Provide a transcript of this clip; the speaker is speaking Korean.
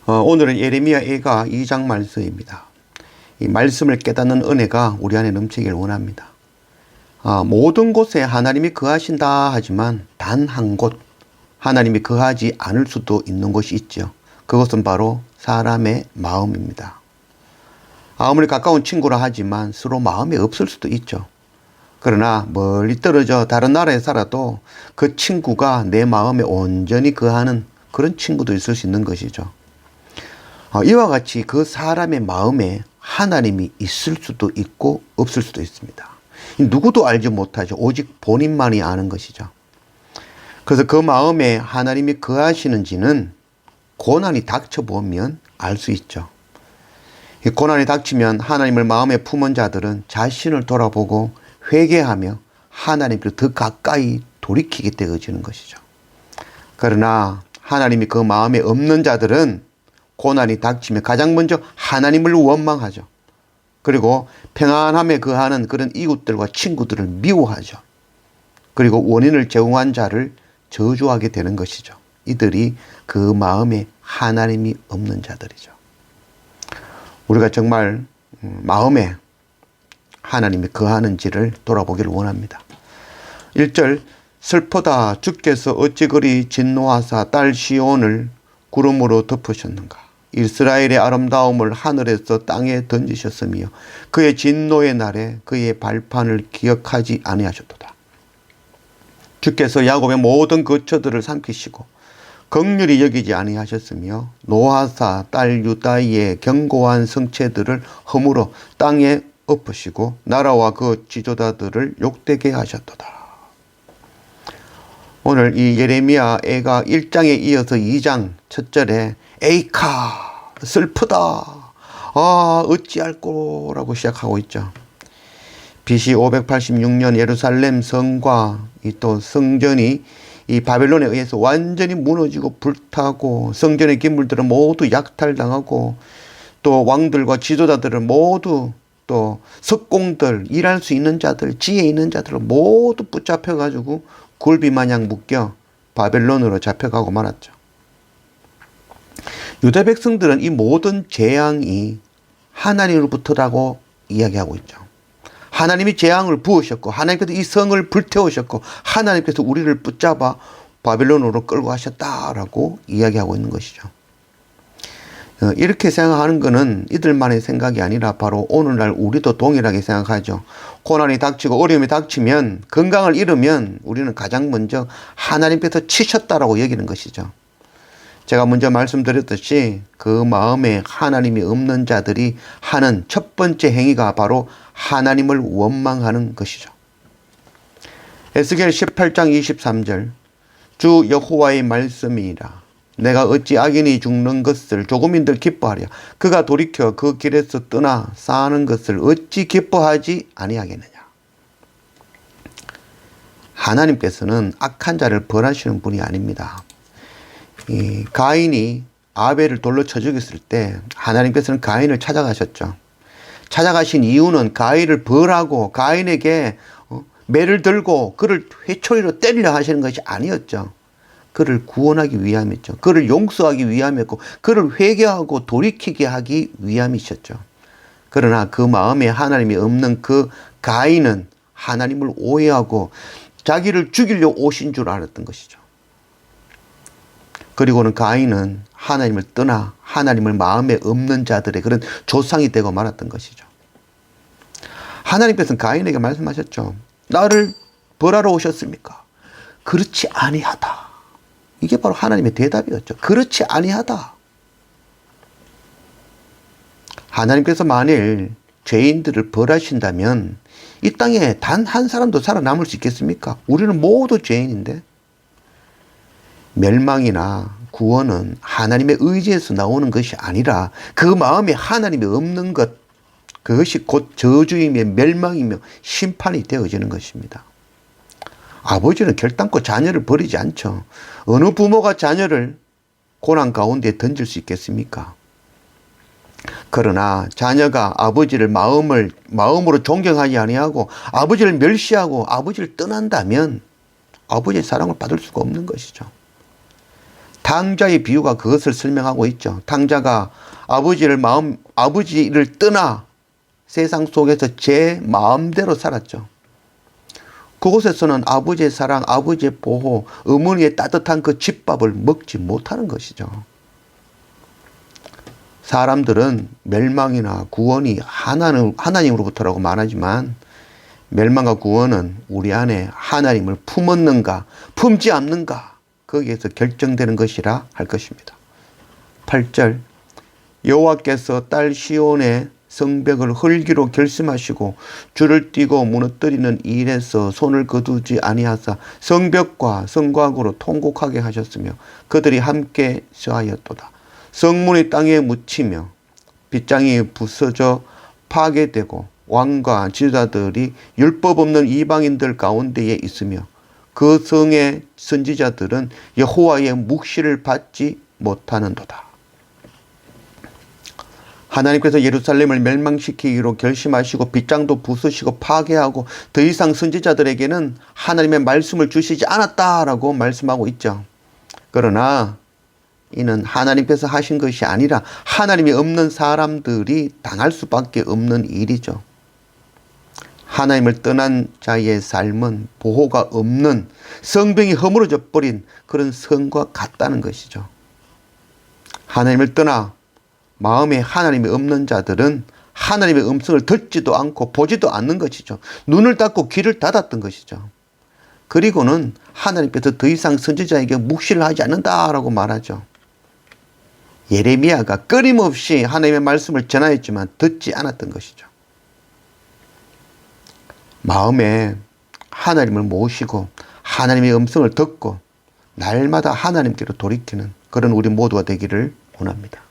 오늘은 예레미야애가 2장 말씀입니다. 이 말씀을 깨닫는 은혜가 우리 안에 넘치길 원합니다. 모든 곳에 하나님이 거하신다 하지만 단 한 곳 하나님이 거하지 않을 수도 있는 곳이 있죠. 그것은 바로 사람의 마음입니다. 아무리 가까운 친구라 하지만 서로 마음이 없을 수도 있죠. 그러나 멀리 떨어져 다른 나라에 살아도 그 친구가 내 마음에 온전히 거하는 그런 친구도 있을 수 있는 것이죠. 이와 같이 그 사람의 마음에 하나님이 있을 수도 있고 없을 수도 있습니다. 누구도 알지 못하죠. 오직 본인만이 아는 것이죠. 그래서 그 마음에 하나님이 거하시는지는 고난이 닥쳐보면 알 수 있죠. 고난이 닥치면 하나님을 마음에 품은 자들은 자신을 돌아보고 회개하며 하나님께로 더 가까이 돌이키게 되어지는 것이죠. 그러나 하나님이 그 마음에 없는 자들은 고난이 닥치면 가장 먼저 하나님을 원망하죠. 그리고 평안함에 거하는 그런 이웃들과 친구들을 미워하죠. 그리고 원인을 제공한 자를 저주하게 되는 것이죠. 이들이 그 마음에 하나님이 없는 자들이죠. 우리가 정말 마음에 하나님이 거하는지를 돌아보기를 원합니다. 1절 슬프다 주께서 어찌 그리 진노하사 딸 시온을 구름으로 덮으셨는가. 이스라엘의 아름다움을 하늘에서 땅에 던지셨으며 그의 진노의 날에 그의 발판을 기억하지 아니하셨도다. 주께서 야곱의 모든 거처들을 삼키시고 긍휼히 여기지 아니하셨으며 노하사 딸 유다의 견고한 성체들을 허물어 땅에 엎으시고 나라와 그 지도자들을 욕되게 하셨도다. 오늘 이 예레미야 애가 1장에 이어서 2장 첫 절에 에이카 슬프다 어찌할꼬라고 시작하고 있죠. BC 586년 예루살렘 성과 또 성전이 이 바벨론에 의해서 완전히 무너지고 불타고 성전의 기물들은 모두 약탈당하고 또 왕들과 지도자들은 모두 또 석공들 일할 수 있는 자들 지혜 있는 자들을 모두 붙잡혀 가지고 굴비마냥 묶여 바벨론으로 잡혀가고 말았죠. 유다 백성들은 이 모든 재앙이 하나님으로부터라고 이야기하고 있죠. 하나님이 재앙을 부으셨고 하나님께서 이 성을 불태우셨고 하나님께서 우리를 붙잡아 바벨론으로 끌고 가셨다라고 이야기하고 있는 것이죠. 이렇게 생각하는 것은 이들만의 생각이 아니라 바로 오늘날 우리도 동일하게 생각하죠. 고난이 닥치고 어려움이 닥치면 건강을 잃으면 우리는 가장 먼저 하나님께서 치셨다라고 여기는 것이죠. 제가 먼저 말씀드렸듯이 그 마음에 하나님이 없는 자들이 하는 첫 번째 행위가 바로 하나님을 원망하는 것이죠. 에스겔 18장 23절 주 여호와의 말씀이니라. 내가 어찌 악인이 죽는 것을 조금인들 기뻐하랴. 그가 돌이켜 그 길에서 떠나 사는 것을 어찌 기뻐하지 아니하겠느냐. 하나님께서는 악한 자를 벌하시는 분이 아닙니다. 이 가인이 아벨을 돌로 쳐 죽였을 때 하나님께서는 가인을 찾아가셨죠. 찾아가신 이유는 가인을 벌하고 가인에게 매를 들고 그를 회초리로 때리려 하시는 것이 아니었죠. 그를 구원하기 위함이었죠. 그를 용서하기 위함이었고 그를 회개하고 돌이키게 하기 위함이셨죠. 그러나 그 마음에 하나님이 없는 그 가인은 하나님을 오해하고 자기를 죽이려 오신 줄 알았던 것이죠. 그리고는 가인은 하나님을 떠나 하나님을 마음에 없는 자들의 그런 조상이 되고 말았던 것이죠. 하나님께서는 가인에게 말씀하셨죠. 나를 벌하러 오셨습니까? 그렇지 아니하다. 이게 바로 하나님의 대답이었죠. 그렇지 아니하다. 하나님께서 만일 죄인들을 벌하신다면 이 땅에 단 한 사람도 살아남을 수 있겠습니까? 우리는 모두 죄인인데. 멸망이나 구원은 하나님의 의지에서 나오는 것이 아니라 그 마음에 하나님이 없는 것, 그것이 곧 저주이며 멸망이며 심판이 되어지는 것입니다. 아버지는 결단코 자녀를 버리지 않죠. 어느 부모가 자녀를 고난 가운데 던질 수 있겠습니까? 그러나 자녀가 아버지를 마음으로 존경하지 아니하고 아버지를 멸시하고 아버지를 떠난다면 아버지의 사랑을 받을 수가 없는 것이죠. 탕자의 비유가 그것을 설명하고 있죠. 탕자가 아버지를 떠나 세상 속에서 제 마음대로 살았죠. 그곳에서는 아버지의 사랑, 아버지의 보호, 어머니의 따뜻한 그 집밥을 먹지 못하는 것이죠. 사람들은 멸망이나 구원이 하나님으로부터라고 말하지만 멸망과 구원은 우리 안에 하나님을 품었는가, 품지 않는가, 거기에서 결정되는 것이라 할 것입니다. 8절 여호와께서 딸 시온의 성벽을 흙으로 결심하시고 줄을 띄고 무너뜨리는 일에서 손을 거두지 아니하사 성벽과 성곽으로 통곡하게 하셨으며 그들이 함께 저하였도다. 성문이 땅에 묻히며 빗장이 부서져 파괴되고 왕과 지도자들이 율법 없는 이방인들 가운데에 있으며 그 성의 선지자들은 여호와의 묵시를 받지 못하는도다. 하나님께서 예루살렘을 멸망시키기로 결심하시고 빗장도 부수시고 파괴하고 더 이상 선지자들에게는 하나님의 말씀을 주시지 않았다라고 말씀하고 있죠. 그러나 이는 하나님께서 하신 것이 아니라 하나님이 없는 사람들이 당할 수밖에 없는 일이죠. 하나님을 떠난 자의 삶은 보호가 없는 성벽이 허물어져 버린 그런 성과 같다는 것이죠. 하나님을 떠나 마음에 하나님이 없는 자들은 하나님의 음성을 듣지도 않고 보지도 않는 것이죠. 눈을 닫고 귀를 닫았던 것이죠. 그리고는 하나님께서 더 이상 선지자에게 묵시를 하지 않는다라고 말하죠. 예레미야가 끊임없이 하나님의 말씀을 전하였지만 듣지 않았던 것이죠. 마음에 하나님을 모시고 하나님의 음성을 듣고 날마다 하나님께로 돌이키는 그런 우리 모두가 되기를 원합니다.